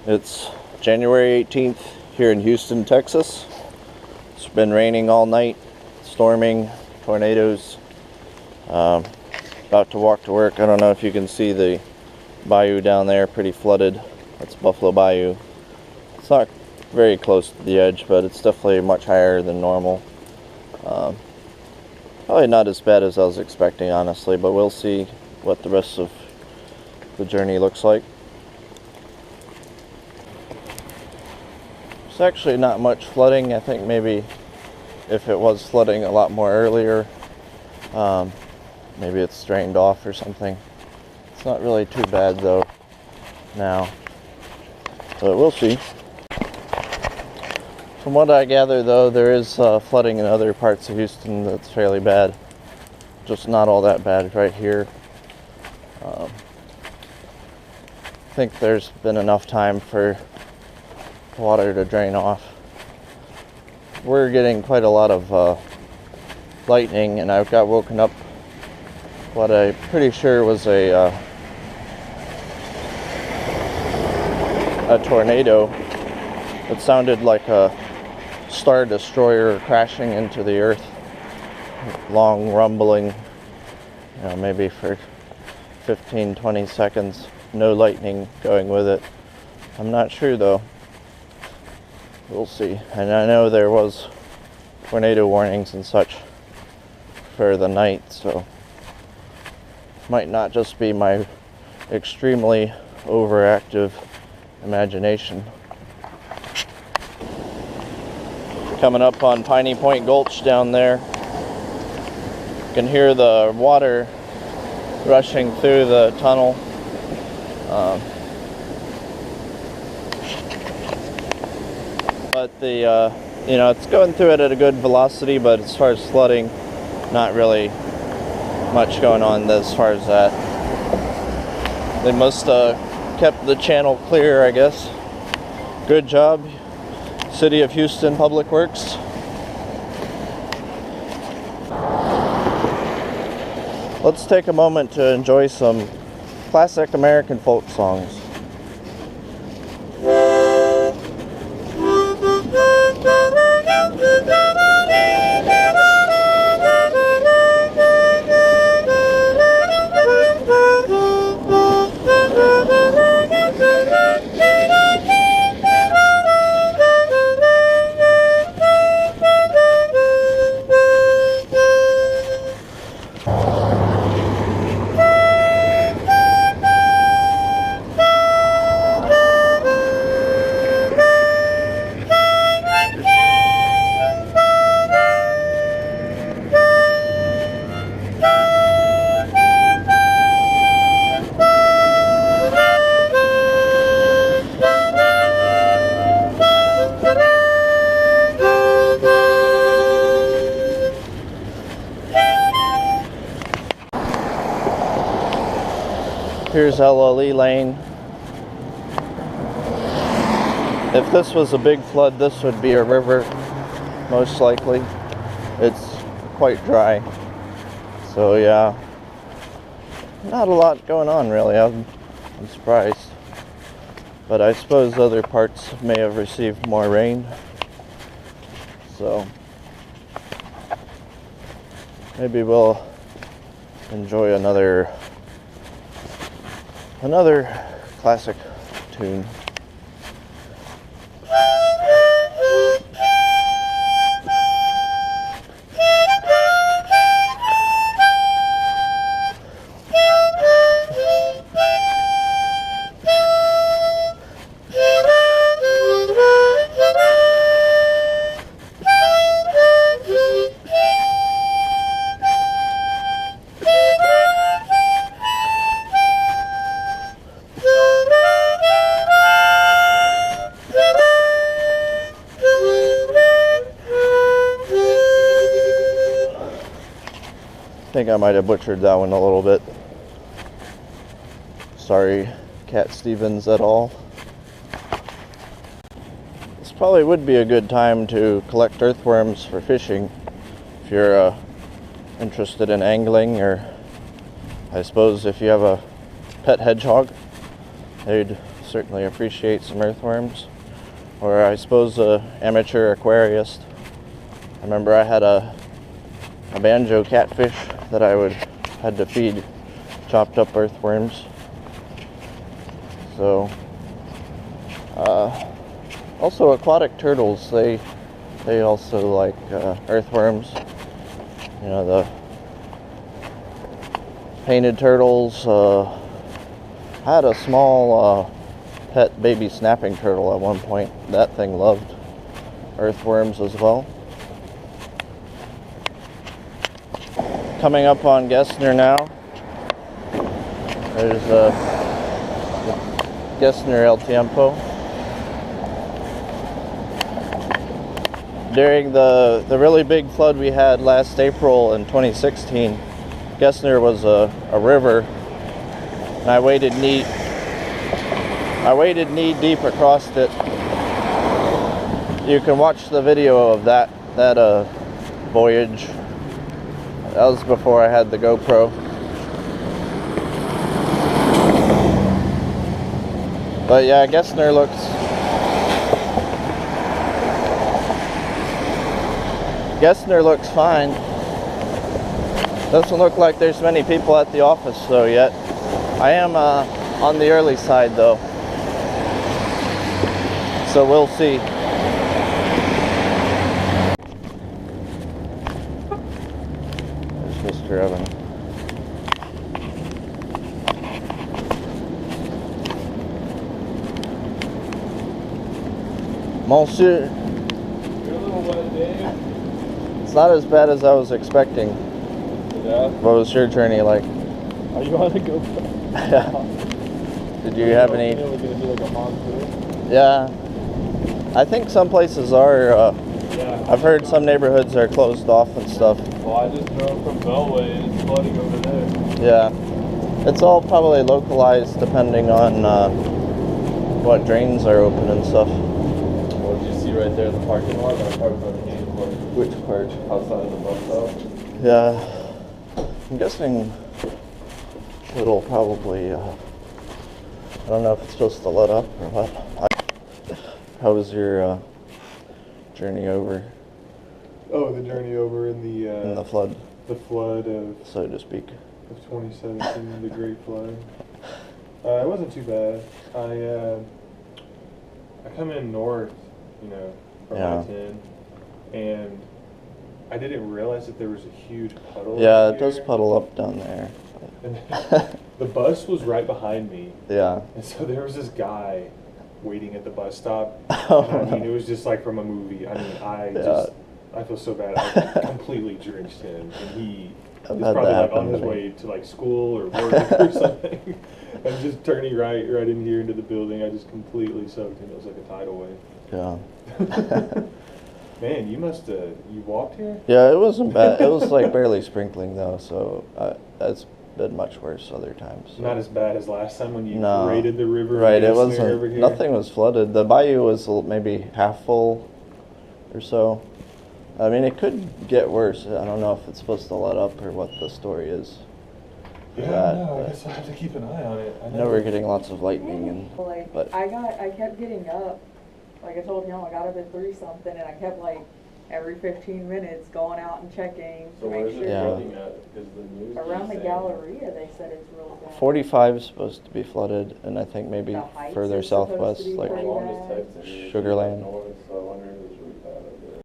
It's January 18th here in Houston, Texas. It's been raining all night, storming, tornadoes. About to walk to work. I don't know if you can see the bayou down there, pretty flooded. That's Buffalo Bayou. It's not very close to the edge, but it's definitely much higher than normal. Probably not as bad as I was expecting, honestly, but we'll see what the rest of the journey looks like. It's actually not much flooding. I think maybe if it was flooding a lot more earlier, maybe it's drained off or something. It's not really too bad though now, but we'll see. From what I gather though, there is flooding in other parts of Houston that's fairly bad. Just not all that bad right here. I think there's been enough time for water to drain off. We're getting quite a lot of lightning, and I got woken up what I'm pretty sure was a tornado. It sounded like a Star Destroyer crashing into the earth. Long rumbling, maybe for 15-20 seconds. No lightning going with it. I'm not sure though. We'll see. And I know there was tornado warnings and such for the night, so might not just be my extremely overactive imagination. Coming up on Piney Point Gulch down there. You can hear the water rushing through the tunnel. But it's going through it at a good velocity, but as far as flooding, not really much going on as far as that. They must kept the channel clear, I guess. Good job, City of Houston Public Works. Let's take a moment to enjoy some classic American folk songs. Here's LLE Lane. If this was a big flood, this would be a river, most likely. It's quite dry. So yeah, not a lot going on really. I'm surprised. But I suppose other parts may have received more rain. So maybe we'll enjoy another classic tune. I think I might have butchered that one a little bit. Sorry, Cat Stevens et al. This probably would be a good time to collect earthworms for fishing if you're interested in angling, or I suppose if you have a pet hedgehog, they'd certainly appreciate some earthworms. Or I suppose a amateur aquarist. I remember I had a banjo catfish that I had to feed chopped up earthworms. So also aquatic turtles, they also like earthworms. You know, the painted turtles. I had a small pet baby snapping turtle at one point. That thing loved earthworms as well. Coming up on Gessner now. There's Gessner El Tiempo. During the really big flood we had last April in 2016, Gessner was a river, and I waded knee deep across it. You can watch the video of that voyage. That was before I had the GoPro. But yeah, Gessner looks fine. Doesn't look like there's many people at the office though yet. I am on the early side though, so we'll see. There's Mr. Evan. Monsieur. You're a little wet, Dave. It's not as bad as I was expecting. Yeah? What was your journey like? Are you on the GoPro? Did you have any? We're gonna do like a monsoon. Yeah. I think some places are. Yeah. I've heard some neighborhoods are closed off and stuff. Well, I just drove from Bellway and it's flooding over there. Yeah. It's all probably localized depending on what drains are open and stuff. What did you see right there in the parking lot? That part was on the game court. Which part? Outside of the bus stop. Yeah. I'm guessing it'll probably, I don't know if it's supposed to let up or what. How was your journey over? Oh, the journey over in the flood? The flood of, so to speak. Of 2017, the Great Flood. It wasn't too bad. I come in north, you know, from I-10, and I didn't realize that there was a huge puddle. Yeah, it does puddle up down there. And the bus was right behind me. Yeah. And so there was this guy waiting at the bus stop. Oh, and I mean, it was just like from a movie. I mean, I feel so bad. I completely drenched him, and he was probably like on his way to like school or work or something. And just turning right in here into the building, I just completely soaked him. It was like a tidal wave. Yeah. Man, you must you walked here? Yeah, it wasn't bad. It was like barely sprinkling though, so it's been much worse other times. So. Not as bad as last time when you No. raided the river. Right, it wasn't. Nothing was flooded. The bayou was maybe half full or so. I mean, it could get worse. I don't know if it's supposed to let up or what the story is. Yeah, no, I guess I have to keep an eye on it. I know we're getting lots of lightning and. Like, but I kept getting up. Like I told him, I got up at 3-something, and I kept like every 15 minutes going out and checking to make sure. Flooding at? Is the news Around the Galleria, they said it's really bad. 45 is supposed to be flooded, and I think maybe The Heights further is supposed to southwest, be like pretty bad. Sugar Land.